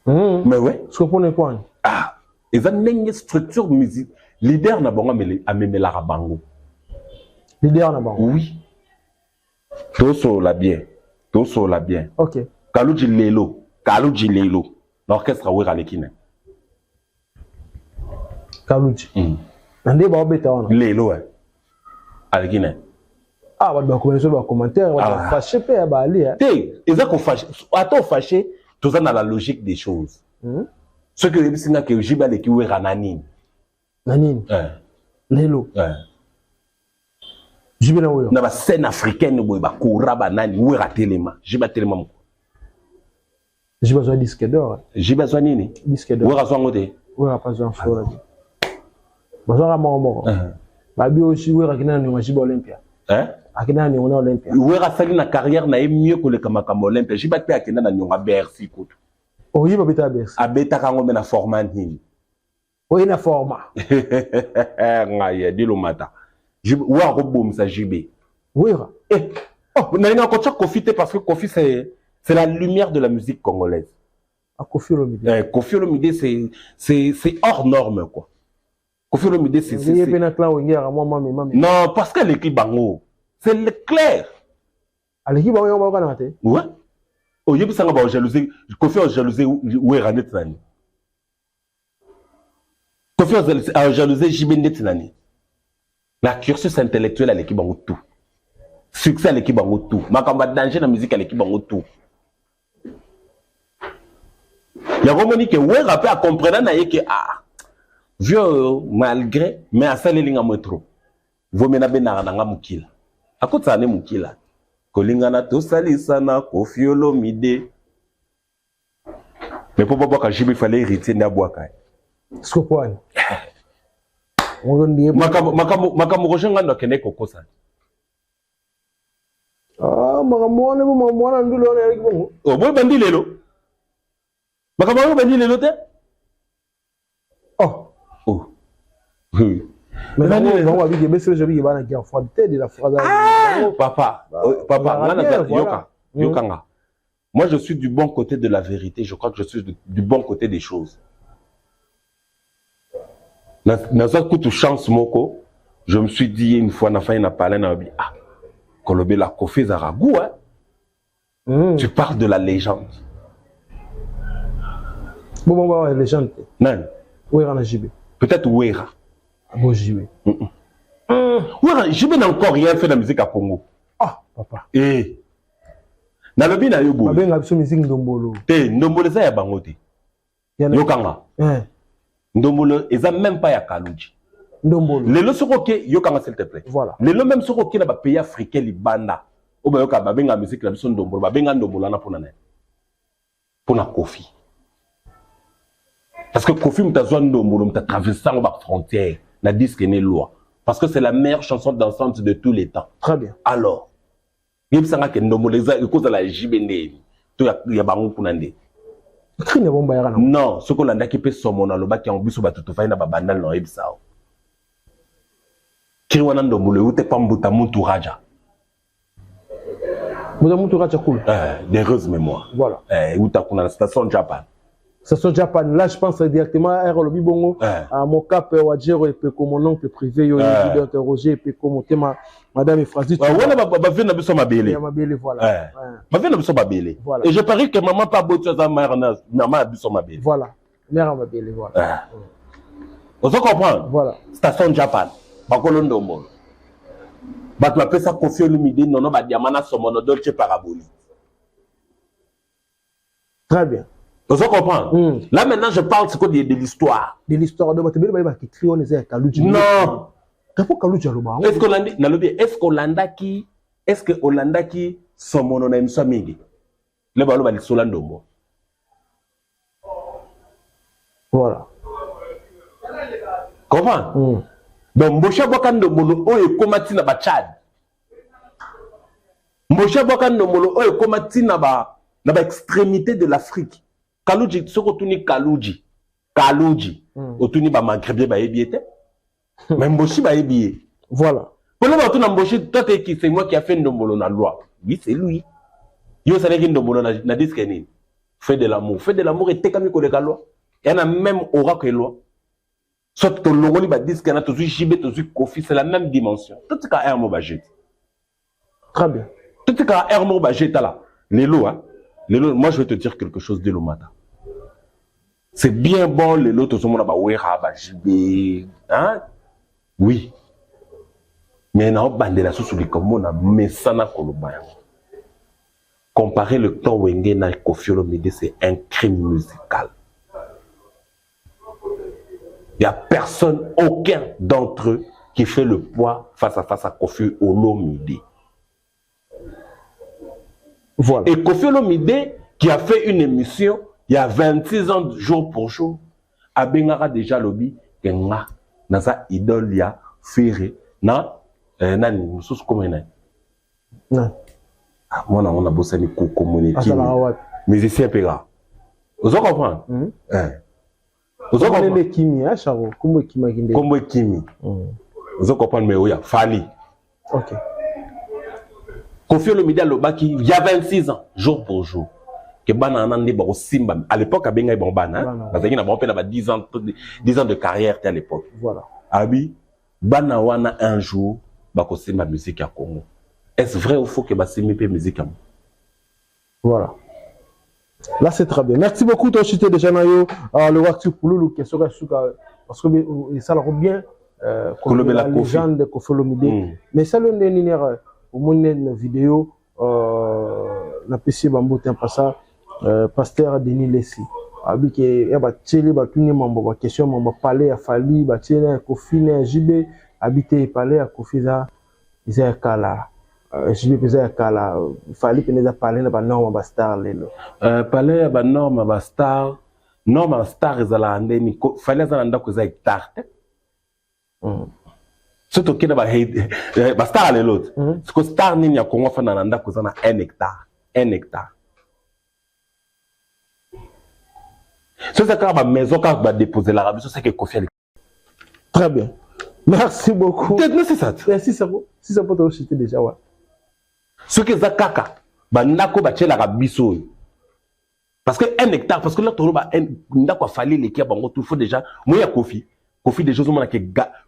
Mais ouais, ce qu'on est quoi? ah, ils ont une structure musique leader na bango ameme la bango. Leader na bango. Oui. Tozo solo la bien. Tozo solo la bien. OK. Kaluji Lelo, l'orchestre Wera Lekine. Kaluji. Nande ba obeta wana. Lelo Alekine. Ah, ba commencer ba commentaire, ba fâché pe ba ali. Té, ils ont fâché. Attends fâché, tout ça dans la logique des choses. Ce que les singa que Jiba le ki Wera Nanine. Nanine. Lelo. Jiba na Wera. Na ba scène africaine boy ba koura ba nani Wera Telema. Jiba Telema. J'ai besoin de disque d'or. J'ai besoin nini? Disque d'or. Wera so ngote. Wera pas besoin fora. Besoin à mort. Babi aussi Wera kina ni Jiba Olympia. Akina ni on Olympia. Wera sali na carrière na mieux que le Kamakam Olympia. Jiba pe akina na nyonga Bercy kutu. Oh yiba beta Bercy. Abeta kango mena format nini. Oh ina format. Ngaye dilo mata. Wa ko bomisa JB. Wera. Oh, na ko tcha Kofi parce que Kofi c'est la lumière de la musique congolaise. À Kofi Olomide. Kofi Olomide, c'est hors norme, quoi. Kofi Olomide, c'est... Non, parce qu'elle écrit bango. C'est clair. Elle écrit bango, on va faire. Ouais. Oh, il y a besoin de jalousie. Kofi a jalousé où est Ranet Nani. Kofi a jalousé Jibenet Nani. La cursus intellectuelle à l'équipe bango tout. Succès à l'équipe bango tout. Makamba danger la musique à l'équipe bango tout. Il y a vraiment dit que ouais rappel à comprendre que ah vieux malgré mais à ça les lignes à moi trop vous mena benara nga mukila akutsa ne mukila kolingana to salisa na Kofi Olomide mais pour pas que JB fallait hériter na boaka skopani on dit makamo rojenga ndo kene kokosa ah makamona ndulo na yiki bongo oh boy bandi lelo makamamo bandi lelo te oh oui mais là on va dire monsieur Jobi va na guerre froide de la phrase papa yoka moi je suis du bon côté de la vérité, je crois que je suis du bon côté des choses. Dans un coup de chance moko, je me suis dit une fois na faille na parler na bi ah Kolobe la Kofi Zaragou hein. Tu parles de la légende. Bon, légende. Non. Wera na JB. Peut-être Wera. Bon JB. Wera, JB n'a encore rien fait de la musique à Congo. Ah, papa. Eh. Na lobi na yobo. Babe nga biso musique ndombolo. Te, ndombolo za ya bango te. Yokanga. Ndombolo, eza même pas ya Kaluji. Ndombolo. Lelo soko ke yokanga s'il te plaît. Voilà. Lelo même soko ke na ba pays africain libanda. Oba yoka babenga musique la biso ndombolo, babenga ndombolo na pona na. Pona Kofi. Parce que Kofi mtazwa ndombolo mta traversant la frontière, na disque né loi. Parce que c'est la meilleure chanson dansante de tous les temps. Très bien. Alors, yebisanga ke ndombolo eza ikoza la jibende. To ya bango kunande. Krine bomba ya kana. Non, ce qu'on landa ki pe somona lo ba ki en biso ba tutufai na ba bandal no yebisao. Ki wana ndombolo ute pambuta muntu raja. Muntu raja cool. D'heureuse mémoire. Voilà. Uta kuna la station Japan. Station Japan, là je pense directement à Rolobi Bongo, à mon cap, Wadjero et Peko, mon oncle privé, il a interrogé et Peko, mon thème, madame Efrazi. Voilà, ma vie n'a pas ma belle. Ma belle, voilà. Ma vie n'a pas ma belle. Et je parie que maman pas beau chose à maman a besoin ma belle. Voilà. Mère ma belle, voilà. On se comprend? Voilà. Station Japan, Bakolondo Mol. Tu appelles ça Kofi Olomide, non, non, Diamana Somono, Dolce Paraboli. Très bien. On se comprend? Là maintenant je parle de l'histoire. De l'histoire de votre belle qui crie on est Kaluji. Non. Est-ce que Hollanda qui Somono na imso mingi. Le balo bali solandombo. Voilà. Comment? Donc Mbosha Bokando Molo oyo komati na ba Tchad. Mbosha Bokando Molo oyo komati na ba extrémité de l'Afrique. Kaluji, ce que tu dis Kaluji, au tu dis ba Maghrébien ba ébiété, même Mboshi ba ébié. Voilà. Pour le moment, embauché, toi, c'est moi qui a fait Ndombolo dans la loi. Oui, c'est lui. Yo, ça n'est qu'un Ndombolo na disque. Fais de l'amour. Fais de l'amour et t'es comme il la loi. Il y en a même aura que loi. Soit ton logo, il va dire qu'il y a tout JB, tout Kofi, c'est la même dimension. Tout ce qu'il y a un mot budget. Très bien. Tout ce qu'il y a un mot budget là. Les lots, hein. Les lots, moi, je vais te dire quelque chose de l'Omata. C'est bien bon, les lots, tout le monde a Wera, JB, hein. Oui. Mais non, bandela sous les communes, mais ça n'a pas. Comparer le temps Wenge na Koffi Olomide, c'est un crime musical. Il n'y a personne, aucun d'entre eux, qui fait le poids face à Koffi Olomide. Voilà. Et Koffi Olomide, qui a fait une émission il y a 26 ans, jour pour jour, a Bengara déjà lobby, que nga, na sa idole ya, Ferré, na, nani, nous comment il est? Non. Moi, on a bossé avec communauté. Musicien Péga. Vous comprenez? Vous comprenez? Comment Kimi? Vous comprenez? Mais oui, Fali. Ok. Koffi Olomide Lobaki, il y a 26 ans, jour pour jour. Que Bananandi Baro Simba. À l'époque, à Bengaï Bambana, parce qu'il y a 10 ans de carrière à l'époque. Voilà. Abi, Banawana un jour, Bako Simba musique à Congo. Est-ce vrai ou faux que Bassimi peut musique? Voilà. Là, c'est très bien. Merci beaucoup, toi, Chité de Janayo. Le Waktu Pouloulou, qui sera parce que ça l'a bien, comme la légende de Koffi Olomide. Mais ça, le nénère, au moins, une vidéo, la PC Bambou, t'es pas ça, pasteur Denis Lessi. Abi, qui est, bah, télé, bah, tout le monde, bah, question, bah, parler à Fali, bah, télé, Koffi, JB, habiter, parler à Koffi, ça, ils ont un cas là. Je vais peser à Kala. Il fallait que nous parlions de la norme bastar. Parler de la norme bastar. Norme bastar est à la andénie. Il fallait que nous ayons tarte. Surtout que nous bastar est l'autre. Parce que star n'est pas comme on a un hectare. 1 hectare. C'est ça que la maison quand va déposer l'Arabie, c'est ça que Koffi. Très bien. Merci beaucoup. C'est ça. Si ça peut te rejeter déjà, ouais. Ce que ça kaka, nako ba tchela rabiso. Parce que 1 hectare, parce que là, tu as un fallait les qui il faut déjà, moi, il y a Koffi des choses, que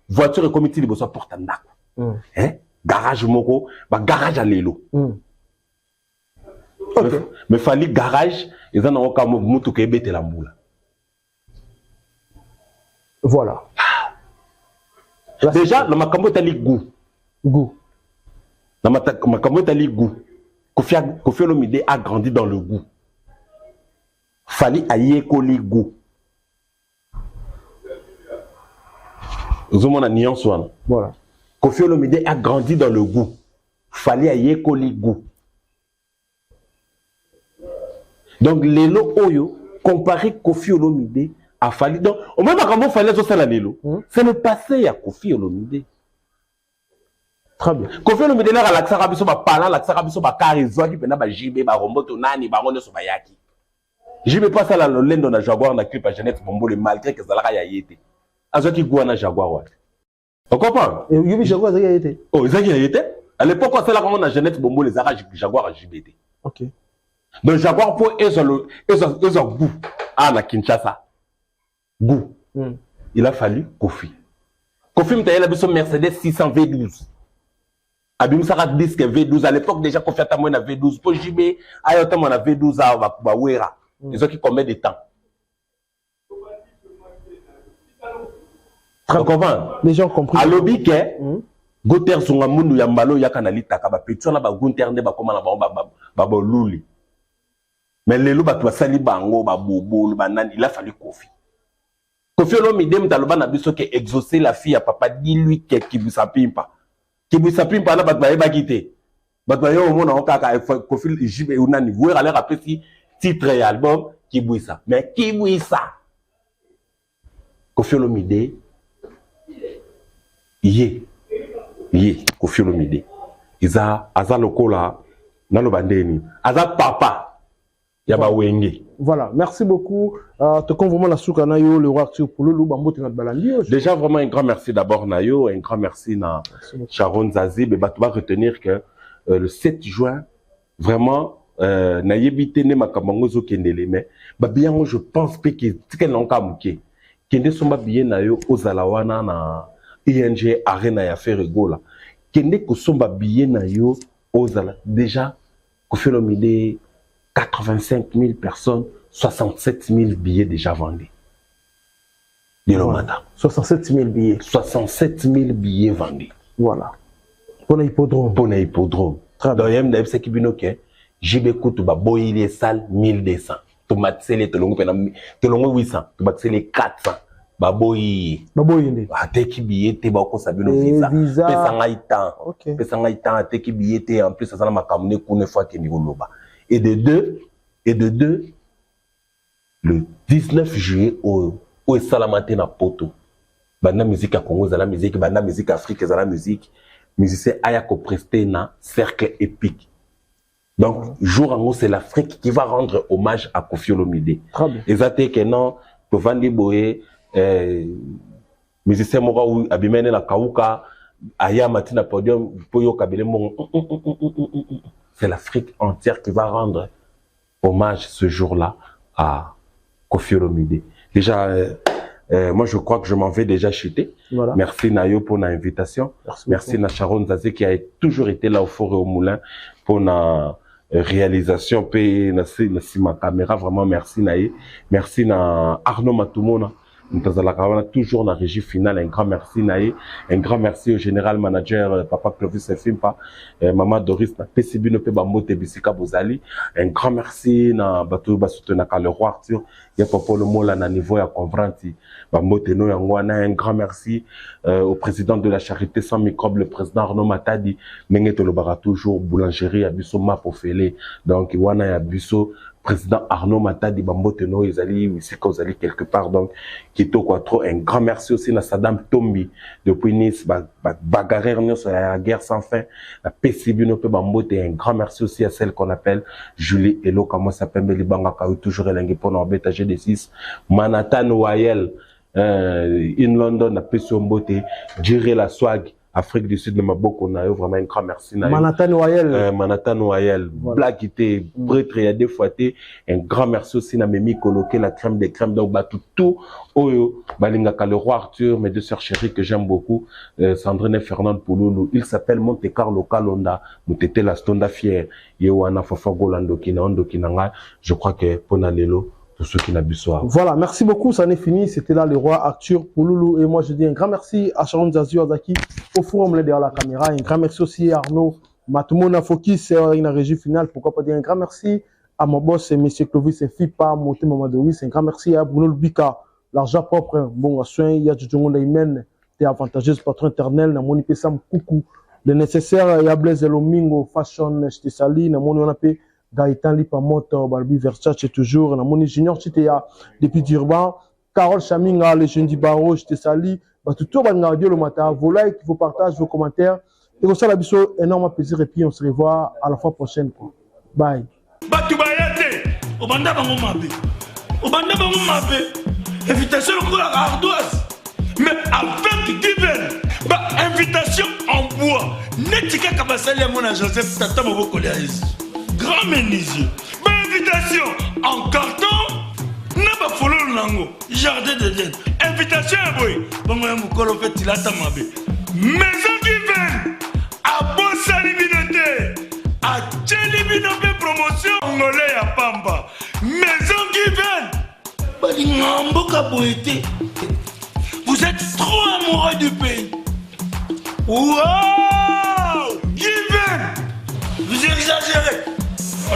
voiture et comité de besoin porte un nako. Garage moko, garage à l'élo. Mais fallait garage, ils en ont comme moutou qui est la moula. Voilà. Déjà, le makambo tali goût. Goût. Dans ma caméra, tu as le goût. Koffi Olomide a grandi dans le goût. Fallait ailler coller goût. Vous avez une nuance. Voilà. Koffi Olomide a grandi dans le goût. Fallait ailler coller goût. Donc, les lots Oyo, comparé Koffi Olomide à Fali. Donc, au même moment, il fallait ça la lélo. C'est le passé à Koffi Olomide. Très bien. Koffi Olomide là la xara biso ba parlant la xara biso ba karizo qui pena ba JB ba romboto nani ba ngone so ba yaki. JB pas ça la lendo na Jaguar na clip à Jeannette Bombole malgré que zalaka ya yete. Azo ki gua na Jaguar wa. On comprend? Et Yubi Jaguar ça y a été. Oh, ça y a été. À l'époque on c'est là comment na Jeannette Bombole zara Jaguar à JBT. OK. Donc Jaguar pour ezo goût à na Kinshasa. Goût. Il a fallu Koffi. Koffi mtaye la biso Mercedes 600 V12. Abim Sara disque V12 à l'époque déjà Koffi Ata moi na V12 pour JB ayota moi na V12 à ba wera ils ont qui combien de temps très bien les gens compris à lobby que Goter songa mundu ya mbalo ya kanalita ka ba petio na ba Gunter nde ba koma na ba luli mais lelo ba to sali bango ba bobo ba nani il a fallu Koffi Olomide mtaloba na biso que exaucer la fille à papa dis-lui que qui vous sapimpa qui vous s'appuie par là, va quitter. Au monde, on a Koffi JB ou nani. Vous allez rappeler si titre et album qui bouille ça. Mais qui bouille ça? Koffi Olomide. Koffi Olomide. Ils a aza lokola na lo bandeni. Aza papa. Yaba Wenge. Voilà, merci beaucoup. Te compte vraiment la souka Nayo, le roi Arthur Pouloulou, Bambo Tenat Balandi. Déjà, vraiment un grand merci d'abord Nayo, un grand merci à Sharon Zazie. Mais tu vas retenir que le 7 juin, vraiment, Nayebite ne makamangozo kendele, mais bien je pense que c'est qu'elle n'a pas mouké. Kende somba bien Nayo aux alawana na ING Arena ya faire gola. Kende ko somba bien Nayo aux ala déjà Koffi Olomide 85 000 personnes, 67 000 billets déjà vendus. Voilà. 67 000 billets. 67 000 billets vendus. Voilà. Pour l'hippodrome. Pour l'hippodrome. Dans le c'est qui binoke, j'ai beaucoup de boy les salles 1200. Tu m'as les telongo 800. Tu m'as les 400. Baboy. Baboy. Ateki billet te ba ko sabino visa. Pesa ngaitan. OK. Pesa ngaitan ateki billet te en plus ça na makamune kune fois ke ni loba. Et de deux, le 19 juillet au Salamate na Poto. Banda musique à Congo, la musique, banda musique Afrique, la musique. Musicien Ayako presté na cercle épique. Donc, jour en haut, c'est l'Afrique qui va rendre hommage à Koffi Olomide. Très bien. Exactement que non, pour Vandi Boye, musicien Mora ou Abimene na Kauka, Aya Matina Podium, Poyo Kabele Mon. C'est l'Afrique entière qui va rendre hommage ce jour-là à Koffi Olomide. Déjà, moi je crois que je m'en vais déjà chuter. Voilà. Merci Nayo pour l'invitation. Merci na Sharon Zazie qui a toujours été là au Fort et au Moulin pour la réalisation. Puis ma caméra, vraiment merci Naye. Merci na Arnaud Matoumona. Nous avons toujours la régie finale. Un grand merci Naye. Un grand merci au général manager Papa Clovis Fimpa, Maman Doris na PCB no pe Bambote Bisika Bozali. Un grand merci na Batou Basutenaka le roi Arthur. Il y a Papa le mot là na niveau ya Convranti. Bambote no yangwana. Un grand merci au président de la charité sans microbe, le président Arnaud Matadi. Mengeto le bara toujours boulangerie à Bisso Mapofele. Donc wana ya Bisso président Arnaud Matadi Bambote no Izali ici Kozali quelque part. Donc Kito Quattro, un grand merci aussi à Saddam Tombi depuis Nice, bagarre sur la guerre sans fin, la PCB no pe Bambote. Un grand merci aussi à celle qu'on appelle Julie Elo, comment s'appelle Belibanga Kaou, toujours elengi pour nos bêta G6, Manhattan Wayel, in London, la PCB Mbote, Djiré la Swag, Afrique du Sud, on a eu vraiment un grand merci. Manhattan Wayel. Manhattan Wayel. Voilà. Black était prêtre, il y a des fois, un grand merci aussi à Mimi Coloqué, la crème des crèmes, donc tout, Oyo, Balingaka, le roi Arthur, mes deux sœurs chéries que j'aime beaucoup, Sandrine et Fernande Pouloulou. Il s'appelle Monte Carlo Kalonda, Moutete la Stonda Fier, Yewana Fafa Golando Kinanga. Je crois que Ponalelo, pour ceux qui n'abusent pas. Voilà, merci beaucoup, ça n'est fini. C'était là le roi Arthur Pouloulou. Et moi, je dis un grand merci à Sharon Zazie Azaki au forum derrière la caméra. Un grand merci aussi à Arnaud Matoumona Fokis, une régie finale. Pourquoi pas dire un grand merci à mon boss, M. Clovis et Fipa, Moté Mamadoris. Un grand merci à Bruno Lubika, l'argent propre, bon, à soin, il y a du monde humain, t'es avantageuse, patron éternel, n'a mon Sam Coucou. Le nécessaire, il y a Blaise Lomingo, Fashion, je sali, n'a mon on appelle Gaëtan Lipamoto, Barbie Versace toujours, na moni junior c'était depuis Durban, Carole Chaminga, les jeunes du barreau, j'étais sali, tout le monde le matin, vos likes, vos partages, vos commentaires, et comme ça la biso, énorme plaisir et puis on se revoit à la fois prochaine quoi. Bye. Invitation ardoise, mais avec Given, invitation en bois, netika kabasali à mon Joseph Tata Mobokoléaïs. Grand menuisier. Invitation en carton. N'a pas follow nango. Jardin d'Éden. Invitation à boy. Bon, on fait il a tamabé. Maison Given. À Bossali Binoté. À Tcheli Binoté promotion. Angolais à Pamba. Maison Given. Balingamboka boité. Vous êtes trop amoureux du pays. Wow! Given. Vous exagérez. On